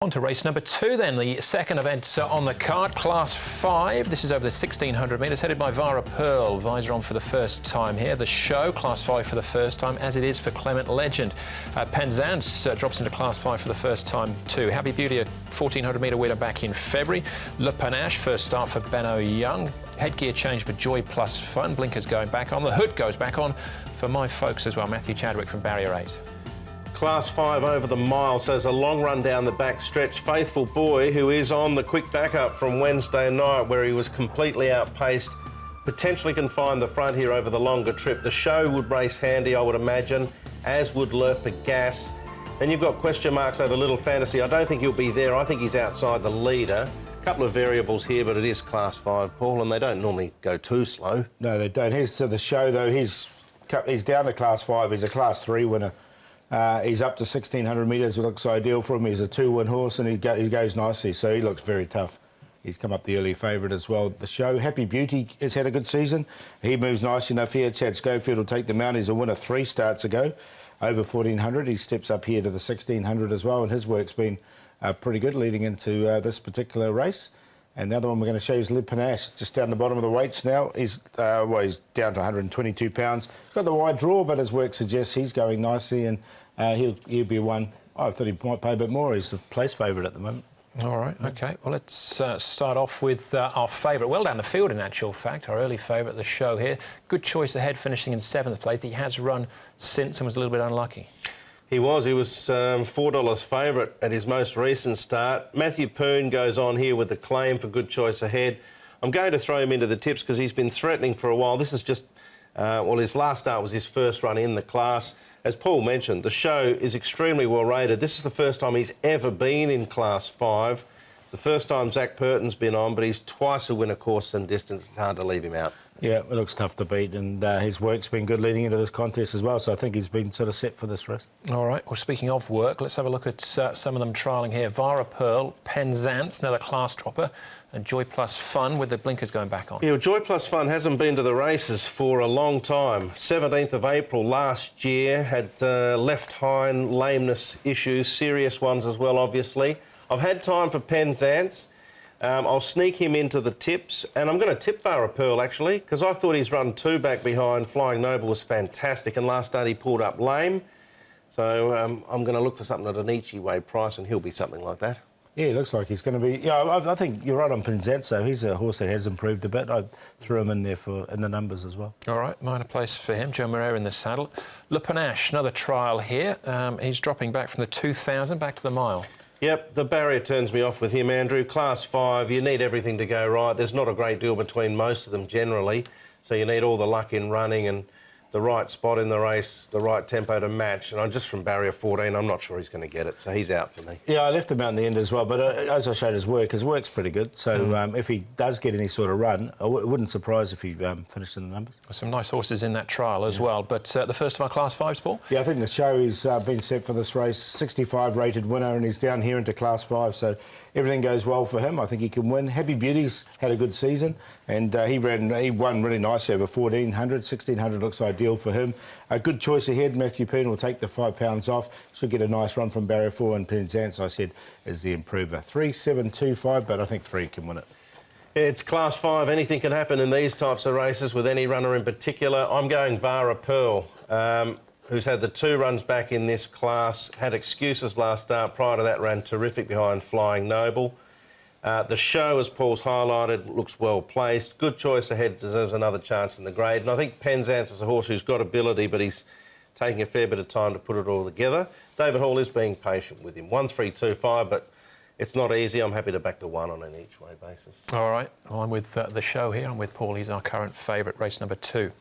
On to race number 2 then, the second event on the card, Class 5. This is over the 1,600 metres, headed by Vara Pearl. Visor on for the first time here. The show, Class 5 for the first time, as it is for Clement Legend. Penzance drops into Class 5 for the first time too. Happy Beauty, a 1,400 metre winner back in February. Le Panache, first start for Benno Young. Headgear change for Joy Plus Fun. Blinkers going back on. The hood goes back on for my folks as well. Matthew Chadwick from Barrier 8. Class 5 over the mile, so there's a long run down the back stretch. Faithful Boy, who is on the quick backup from Wednesday night where he was completely outpaced, potentially can find the front here over the longer trip. The show would race handy, I would imagine, as would Lurper Gas. Then you've got question marks over Little Fantasy. I don't think he'll be there. I think he's outside the leader. A couple of variables here, but it is Class 5, Paul, and they don't normally go too slow. No, they don't. Here's to the show, though. He's down to Class 5. He's a Class 3 winner. He's up to 1,600 metres. It looks ideal for him. He's a 2-win horse and he goes nicely, so he looks very tough. He's come up the early favourite as well. The show, Happy Beauty, has had a good season. He moves nice enough here. Chad Schofield will take the mount. He's a winner 3 starts ago, over 1,400. He steps up here to the 1,600 as well, and his work's been pretty good leading into this particular race. And the other one we're going to show you is Le Panache, just down the bottom of the weights now. He's he's down to 122 pounds. He's got the wide draw, but his work suggests he's going nicely, and he'll be one. I thought he might pay a bit more. He's the place favourite at the moment. All right, OK. Well, let's start off with our favourite. Well down the field, in actual fact, our early favourite at the show here. Good choice ahead, finishing in 7th place. He has run since and was a little bit unlucky. He was $4 favourite at his most recent start. Matthew Poon goes on here with the claim for good choice ahead. I'm going to throw him into the tips because he's been threatening for a while. This is just, well, his last start was his first run in the class. As Paul mentioned, the show is extremely well rated. This is the first time he's ever been in Class 5. It's the first time Zach Purton's been on, but he's twice a winner course and distance. It's hard to leave him out. Yeah, it looks tough to beat, and his work's been good leading into this contest as well, so I think he's been sort of set for this race. All right, well, speaking of work, let's have a look at some of them trialling here. Vara Pearl, Penzance, another class dropper, and Joy Plus Fun with the blinkers going back on. Yeah, well, Joy Plus Fun hasn't been to the races for a long time. 17th of April last year, had left hind lameness issues, serious ones as well, obviously. I've had time for Penzance. I'll sneak him into the tips, and I'm going to tip Vara Pearl, actually, because I thought his run 2 back behind Flying Noble was fantastic, and last start he pulled up lame. So I'm going to look for something at an each-way price, and he'll be something like that. Yeah, he looks like he's going to be... Yeah, I think you're right on Penzance, though. He's a horse that has improved a bit. I threw him in there in the numbers as well. All right, minor place for him. Joe Moreira in the saddle. Le Panache, another trial here. He's dropping back from the 2,000 back to the mile. Yep, the barrier turns me off with him, Andrew. Class 5, you need everything to go right. There's not a great deal between most of them generally, so you need all the luck in running and the right spot in the race, the right tempo to match. And I'm just from barrier 14, I'm not sure he's going to get it, so he's out for me. Yeah, I left him out in the end as well, but as I showed his work's pretty good. So if he does get any sort of run, it wouldn't surprise if he finished in the numbers. Some nice horses in that trial as well, but the first of our Class 5s, Paul? Yeah, I think the show he's been set for this race, 65 rated winner, and he's down here into Class 5, so everything goes well for him. I think he can win. Happy Beauty's had a good season, and he won really nicely over 1,400. 1,600 looks ideal for him. A good choice ahead. Matthew Poon will take the £5 off. Should get a nice run from barrier 4, and Penzance, I said, is the improver. 3-7-2-5, but I think 3 can win it. It's Class 5. Anything can happen in these types of races with any runner in particular. I'm going Vara Pearl, who's had the 2 runs back in this class, had excuses last start. Prior to that, ran terrific behind Flying Noble. The show, as Paul's highlighted, looks well placed. Good choice ahead, deserves another chance in the grade. And I think Penzance is a horse who's got ability, but he's taking a fair bit of time to put it all together. David Hall is being patient with him. 1-3-2-5, but it's not easy. I'm happy to back the 1 on an each-way basis. All right. Well, I'm with the show here. I'm with Paul. He's our current favourite, race number 2.